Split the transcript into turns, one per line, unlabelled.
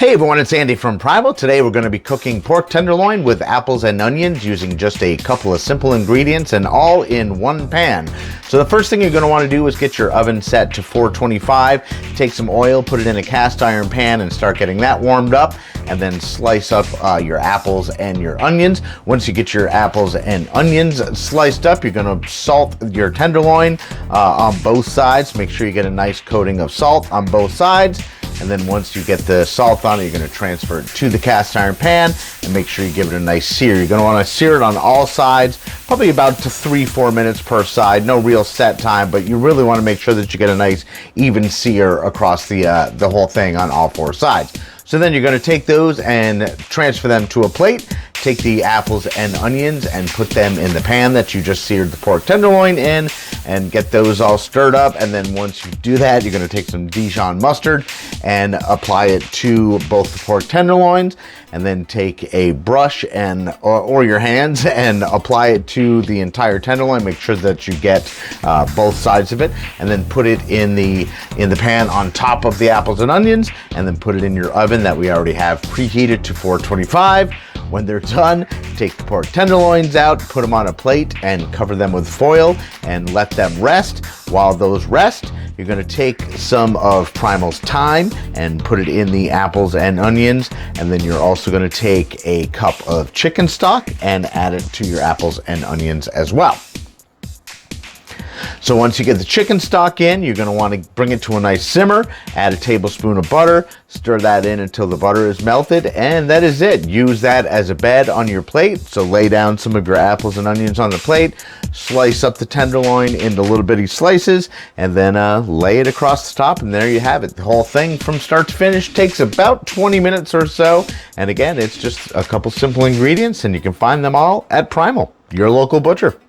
Hey everyone, it's Andy from Primal. Today we're going to be cooking pork tenderloin with apples and onions using just a couple of simple ingredients and all in one pan. So the first thing you're going to want to do is get your oven set to 425. Take some oil, put it in a cast iron pan and start getting that warmed up, and then slice up your apples and your onions. Once you get your apples and onions sliced up, you're going to salt your tenderloin on both sides. Make sure you get a nice coating of salt on both sides. And then once you get the salt on it, you're going to transfer it to the cast iron pan and make sure you give it a nice sear. You're going to want to sear it on all sides, probably about to 3-4 minutes per side. No real set time, but you really want to make sure that you get a nice even sear across the whole thing on all 4 sides. So then you're going to take those and transfer them to a plate. Take the apples and onions and put them in the pan that you just seared the pork tenderloin in and get those all stirred up. And then once you do that, you're going to take some Dijon mustard and apply it to both the pork tenderloins, and then take a brush and or your hands and apply it to the entire tenderloin. Make sure that you get both sides of it, and then put it in the pan on top of the apples and onions, and then put it in your oven that we already have preheated to 425. When they're done, take the pork tenderloins out, put them on a plate and cover them with foil and let them rest. While those rest, you're going to take some of Primal's thyme and put it in the apples and onions, and then you're also going to take a cup of chicken stock and add it to your apples and onions as well. So once you get the chicken stock in, you're going to want to bring it to a nice simmer, add a tablespoon of butter, stir that in until the butter is melted, and that is it. Use that as a bed on your plate. So lay down some of your apples and onions on the plate, slice up the tenderloin into little bitty slices, and then lay it across the top, and there you have it. The whole thing from start to finish takes about 20 minutes or so, and again, it's just a couple simple ingredients, and you can find them all at Primal, your local butcher.